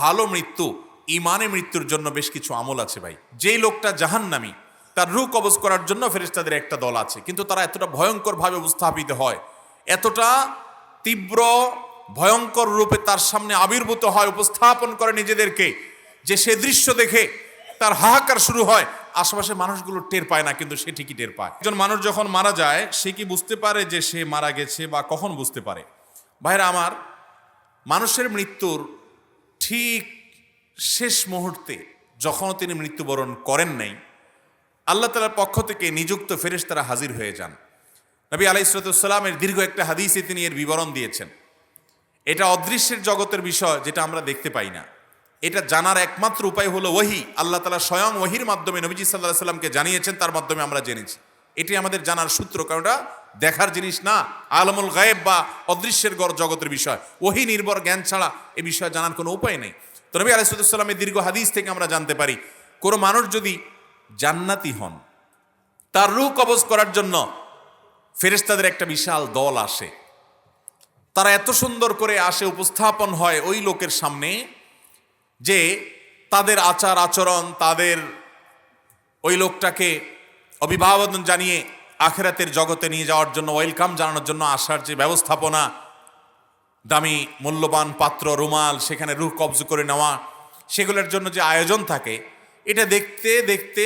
ভালো মৃত্যু, ইমানে মৃত্যুর জন্য বেশ কিছু আমল আছে ভাই। যেই লোকটা জাহান্নামী, তার রূহ কবজ করার জন্য ফেরেশতাদের একটা দল আছে, কিন্তু তারা এতটা ভয়ঙ্করভাবে উপস্থাপিত হয়, এতটা তীব্র ভয়ঙ্কর রূপে তার সামনে আবির্ভূত হয়, উপস্থাপন করে নিজেদেরকে, যে সে দৃশ্য দেখে তার হাহাকার শুরু হয়। আশেপাশে মানুষগুলো টের পায় না, কিন্তু সে ঠিকই টের পায়। একজন মানুষ যখন মারা যায়, সে কি বুঝতে পারে যে সে মারা গেছে, বা কখন বুঝতে পারে? ভাইরা আমার, মানুষের মৃত্যুর ঠিক শেষ মুহূর্তে যখন তিনি মৃত্যুবরণ করেন নাই, আল্লাহ তাআলার পক্ষ থেকে নিযুক্ত ফেরেশতারা হাজির হয়ে যান। নবী আলাইহিস সালামের দীর্ঘ একটা হাদিসে তিনি এর বিবরণ দিয়েছেন। এটা অদৃশ্যের জগতের বিষয়, যেটা আমরা দেখতে পাই না। এটা জানার একমাত্র উপায় হলো ওহী। আল্লাহ তাআলা স্বয়ং ওহীর মাধ্যমে নবীজি সাল্লাল্লাহু আলাইহি সাল্লামকে জানিয়েছেন, তার মাধ্যমে আমরা জেনেছি। এটি আমাদের জানার সূত্র, কারণ এটা দেখার জিনিস না, আলমুল গায়েব বা অদৃশ্যের জগতের বিষয়। ওহী নির্ভর জ্ঞান ছাড়া এ বিষয়ে জানার কোনো উপায় নেই। তো নবী আলাইহিস সালামের দীর্ঘ হাদিস থেকে আমরা জানতে পারি, কোনো মানুষ যদি জান্নাতি হন, তার রূহ কবজ করার জন্য ফেরেশতাদের একটা বিশাল দল আসে। তারা এত সুন্দর করে আসে, উপস্থাপন হয় ওই লোকের সামনে, যে তাদের আচার আচরণ, তাদের ওই লোকটাকে অভিবাদন জানিয়ে আখিরাতের জগতে নিয়ে যাওয়ার জন্য, ওয়েলকাম জানানোর জন্য আসার যে ব্যবস্থাপনা, দামি মূল্যবান পাত্র, রুমাল, সেখানে রূহ কবজ করে নেওয়া, সেগুলোর জন্য যে আয়োজন থাকে, এটা দেখতে দেখতে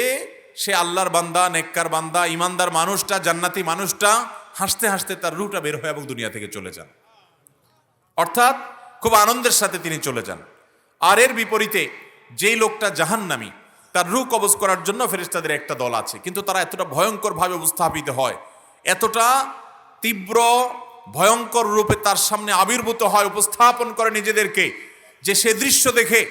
সে আল্লাহর বান্দা, নেককার বান্দা, ইমানদার মানুষটা, জান্নাতি মানুষটা হাসতে হাসতে তার রূহটা বের হয় এবং দুনিয়া থেকে চলে যান। অর্থাৎ খুব আনন্দের সাথে তিনি চলে যান। আর এর বিপরীতে যেই লোকটা জাহান্নামী, তার রূহ কবজ করার জন্য ফেরেশতাদের একটা দল আছে, কিন্তু তারা এতটা ভয়ঙ্করভাবে উপস্থাপিত হয়, এতটা তীব্র ভয়ঙ্কর রূপে তার সামনে আবির্ভূত হয়, উপস্থাপন করে নিজেদেরকে, যে সে দৃশ্য দেখে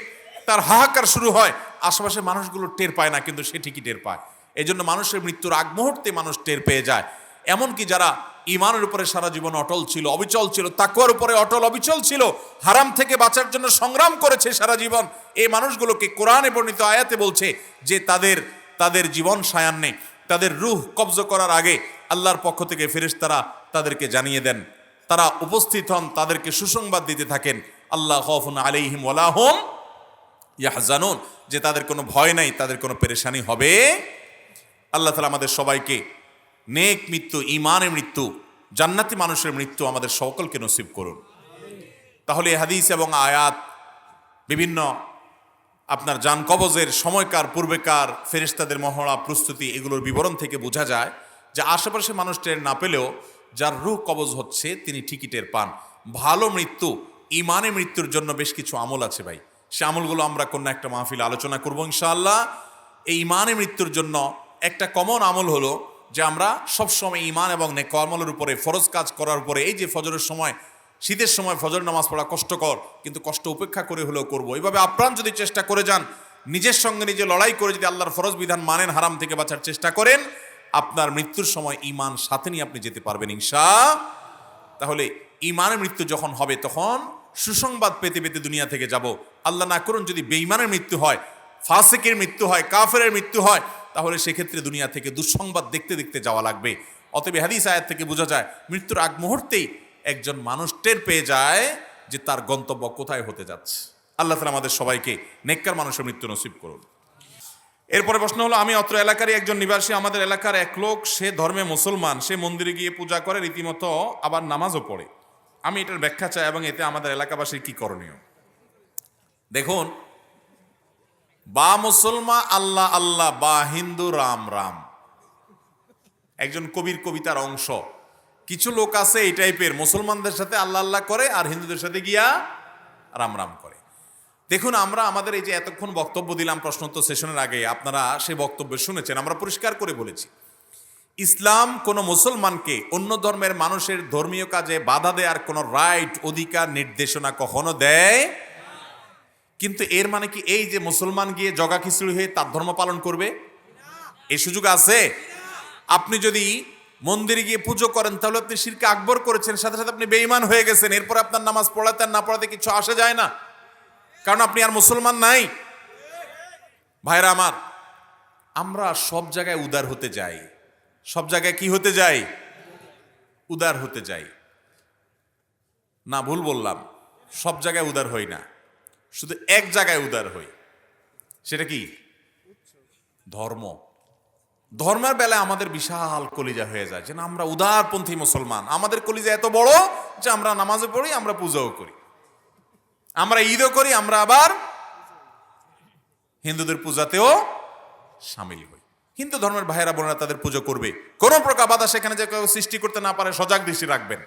তার হাহাকার শুরু হয়। আশেপাশে মানুষগুলো টের পায় না, কিন্তু সে ঠিকই টের পায়। এই জন্য মানুষের মৃত্যুর আগ মুহূর্তে মানুষ টের পেয়ে যায়। এমনকি যারা ইমানের উপরে সারা জীবন অটল ছিল, অবিচল ছিল, তাকওয়ার উপরে অটল অবিচল ছিল, হারাম থেকে বাঁচার জন্য সংগ্রাম করেছে সারা জীবন, এই মানুষগুলোকে কোরআনে বর্ণিত আয়াতে বলছে যে তাদের জীবন সায়ান্নে, তাদের রূহ কবজ করার আগে আল্লাহর পক্ষ থেকে ফেরেশতারা তাদেরকে জানিয়ে দেন, তারা উপস্থিত হন, তাদেরকে সুসংবাদ দিতে থাকেন, আল্লাহ খাউফুন আলাইহিম ওয়ালা হুম ইয়াহজানুন, যে তাদের কোনো ভয় নাই, তাদের কোনো পেরেশানি হবে। আল্লাহ তাআলা আমাদের সবাইকে নেক মৃত্যু, ইমানের মৃত্যু, জান্নাতি মানুষের মৃত্যু আমাদের সকলকে নসিব করুন। তাহলে হাদিস এবং আয়াত, বিভিন্ন আপনার জান কবজের সময়কার, পূর্বেকার ফেরেশতাদের মহড়া, প্রস্তুতি, এগুলোর বিবরণ থেকে বোঝা যায় যে আশেপাশে মানুষ টের না পেলেও যার রূহ কবজ হচ্ছে তিনি ঠিকই টের পান। ভালো মৃত্যু, ইমানে মৃত্যুর জন্য বেশ কিছু আমল আছে ভাই। সে আমলগুলো আমরা কোনো একটা মাহফিল আলোচনা করবো ইনশাআল্লাহ। এই ইমানে মৃত্যুর জন্য একটা কমন আমল হলো যে আমরা সবসময় ইমান এবং নেক আমলের উপরে, ফরজ কাজ করার উপরে, এই যে ফজরের সময়, শীতের সময় ফজর নামাজ পড়া কষ্টকর, কিন্তু কষ্ট উপেক্ষা করে হলেও করবো। এইভাবে আপ্রাণ যদি চেষ্টা করে যান, নিজের সঙ্গে নিজে লড়াই করে যদি আল্লাহর ফরজ বিধান মানেন, হারাম থেকে বাঁচার চেষ্টা করেন, আপনার মৃত্যুর সময় ইমান সাথে নিয়ে আপনি যেতে পারবেন ইনশাআল্লাহ। তাহলে ইমানের মৃত্যু যখন হবে, তখন সুসংবাদ পেতে পেতে দুনিয়া থেকে যাব। আল্লাহ না করুন যদি বেঈমানের মৃত্যু হয়, ফাসিকের মৃত্যু হয়, কাফেরের মৃত্যু হয়, তাহলে সেক্ষেত্রে দুনিয়া থেকে দুঃসংবাদ দেখতে দেখতে যাওয়া লাগবে। অতএব হাদিস আয়াত থেকে বোঝা যায়, মৃত্যুর আগ মুহূর্তেই একজন মানুষ টের পেয়ে যায় যে তার গন্তব্য কোথায় হতে যাচ্ছে। আল্লাহ তাআলা আমাদের সবাইকে নেককার মানুষের মৃত্যু নসিব করুন। এরপরে প্রশ্ন হলো, আমি অত্র এলাকারই একজন নিবাসী। আমাদের এলাকার এক লোক, সে ধর্মে মুসলমান, সে মন্দিরে গিয়ে পূজা করে, রীতিমতো আবার নামাজও পড়ে। আমি এটার ব্যাখ্যা চাই এবং এতে আমাদের এলাকাবাসীর কি করণীয়। দেখুন, বা মুসলমান আল্লাহ আল্লাহ, বা হিন্দু রাম রাম, একজন কবির কবিতার অংশ। কিছু লোক আছে এই টাইপের, মুসলমানদের সাথে আল্লাহ আল্লাহ করে আর হিন্দুদের সাথে গিয়া রাম রাম করে। দেখুন, আমরা আমাদের এই যে এতক্ষণ বক্তব্য দিলাম প্রশ্নোত্তর সেশনের আগে, আপনারা সেই বক্তব্য শুনেছেন। আমরা পরিষ্কার করে বলেছি, ইসলাম কোনো মুসলমানকে অন্য ধর্মের মানুষের ধর্মীয় কাজে বাধা দেওয়ার কোনো রাইট, অধিকার, নির্দেশনা কখনো দেয়। কিন্তু এর মানে কি এই যে মুসলমান গিয়ে জগা খিচুড়ি হয়ে তার ধর্ম পালন করবে? এই সুযোগ আছে? আপনি যদি মন্দিরে গিয়ে পুজো করেন, তাহলে আপনি শিরকে আকবর করেছেন, সাথে সাথে আপনি বেঈমান হয়ে গেছেন। এরপর আপনার নামাজ পড়াতে আর না পড়াতে কিছু আসে যায় না, কারণ আপনি আর মুসলমান নাই। ভাইরা আমার, আমরা সব জায়গায় উদার হতে যাই, সব জায়গায় কি হতে যাই? উদার হতে যাই না। ভুল বললাম, সব জায়গায় উদার হই না। শুধু এক জায়গায় উদার হই, সেটা কি? ধর্ম। ধর্মের বেলায় আমাদের বিশাল কলিজা হয়ে যায়, যে না আমরা উদারপন্থী মুসলমান, আমাদের কলিজা এত বড় যে আমরা নামাজে পড়ি, আমরা পূজাও করি, আমরা ঈদও করি, আমরা আবার হিন্দুদের পূজাতেও সামিল হই। হিন্দু ধর্মের ভাইয়েরা বোনেরা তাদের পুজো করবে, কোনো প্রকার বাধা সেখানে যে কেউ সৃষ্টি করতে না পারে সজাগ দৃষ্টি রাখবেন,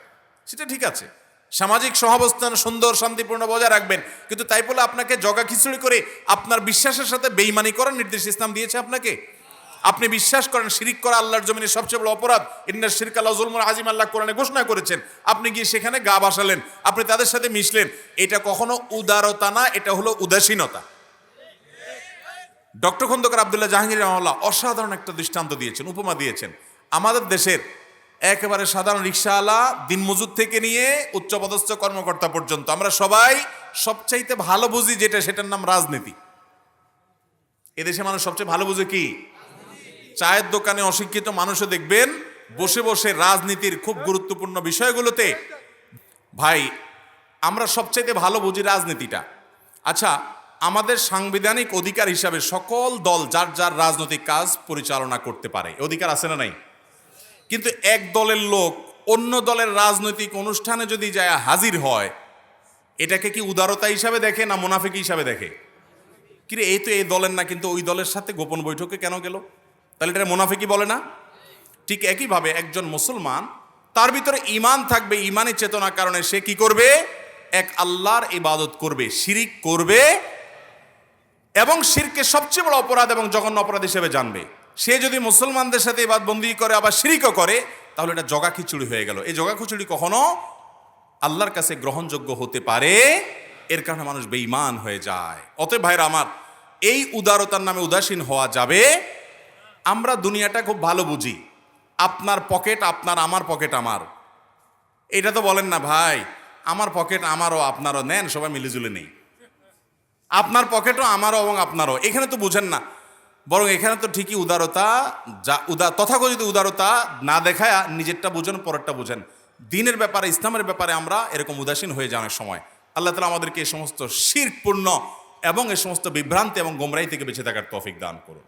সেটা ঠিক আছে। সামাজিক সহাবস্থান সুন্দর শান্তিপূর্ণ বজায় রাখবেন, কিন্তু তাই বলে আপনাকে জগা খিচুড়ি করে আপনার বিশ্বাসের সাথে বেঈমানি করার নির্দেশ ইসলাম দিয়েছে আপনাকে। আপনি বিশ্বাস করেন শিরিক করা আল্লাহর জমিনে সবচেয়ে বড় অপরাধ, ইন্নাশ শিরকা লাযুলমুন আযীম, আল্লাহ কোরআনে ঘোষণা করেছেন। আপনি গিয়ে সেখানে গা ভাসালেন, আপনি তাদের সাথে মিশলেন, এটা কখনো উদারতা না, এটা হলো উদাসীনতা। ডক্টর খন্দকার আব্দুল্লাহ জাহাঙ্গীর রাহিমাহুল্লাহ অসাধারণ একটা দৃষ্টান্ত দিয়েছেন, উপমা দিয়েছেন। আমাদের দেশের একেবারে সাধারণ রিকশাওয়ালা দিনমজুর থেকে নিয়ে উচ্চপদস্থ কর্মকর্তা পর্যন্ত আমরা সবাই সবচাইতে ভালো বুঝি যেটা, সেটার নাম রাজনীতি। এদেশে মানুষ সবচেয়ে ভালো বুঝে কি? চায়ের দোকানে অশিক্ষিত মানুষও দেখবেন বসে বসে রাজনীতির খুব গুরুত্বপূর্ণ বিষয়গুলোতে, ভাই আমরা সবচাইতে ভালো বুঝি রাজনীতিটা। আচ্ছা, আমাদের সাংবিধানিক অধিকার হিসাবে সকল দল যার যার রাজনৈতিক কাজ পরিচালনা করতে পারে, অধিকার আছে না নাই? কিন্তু এক দলের লোক অন্য দলের রাজনৈতিক অনুষ্ঠানে যদি যায় হাজির হয়, এটাকে কি উদারতা হিসাবে দেখে না মুনাফিকি হিসাবে দেখে? কিরে এই তো এই দলের না, কিন্তু ওই দলের সাথে গোপন বৈঠকে কেন গেল? তাহলে এটা মুনাফিকি বলে না? ঠিক একইভাবে একজন মুসলমান, তার ভিতরে ঈমান থাকবে, ঈমানি চেতনার কারণে সে কি করবে? এক আল্লাহর ইবাদত করবে, শিরিক করবে, এবং শিরকে সবচেয়ে বড় অপরাধ এবং জঘন্য অপরাধ হিসেবে জানবে। সে যদি মুসলমানদের সাথে ইবাদতবন্দি করে আবার শিরিকও করে, তাহলে এটা জগা খিচুড়ি হয়ে গেল। এই জগা খিচুড়ি কখনো আল্লাহর কাছে গ্রহণযোগ্য হতে পারে, এর কারণে মানুষ বেঈমান হয়ে যায়। অতএব ভাইরা আমার, এই উদারতার নামে উদাসীন হওয়া যাবে। আমরা দুনিয়াটা খুব ভালো বুঝি, আপনার পকেট আপনার, আমার পকেট আমার। এটা তো বলেন না ভাই, আমার পকেট আমারও আপনারও, নেন সবাই মিলেজুলে নেই। আপনার পকেটও আমারও এবং আপনারও, এখানে তো বুঝেন না। বরং এখানে তো ঠিকই উদারতা, তথাকথিত উদারতা না দেখায় নিজেরটা বুঝেন, পরেরটা বুঝেন। দিনের ব্যাপারে, ইসলামের ব্যাপারে আমরা এরকম উদাসীন হয়ে যাওয়ার সময় আল্লাহ তাআলা আমাদেরকে এই সমস্ত শিরকপূর্ণ এবং এই সমস্ত বিভ্রান্তি এবং গোমরাহি থেকে বেঁচে থাকার তৌফিক দান করুন।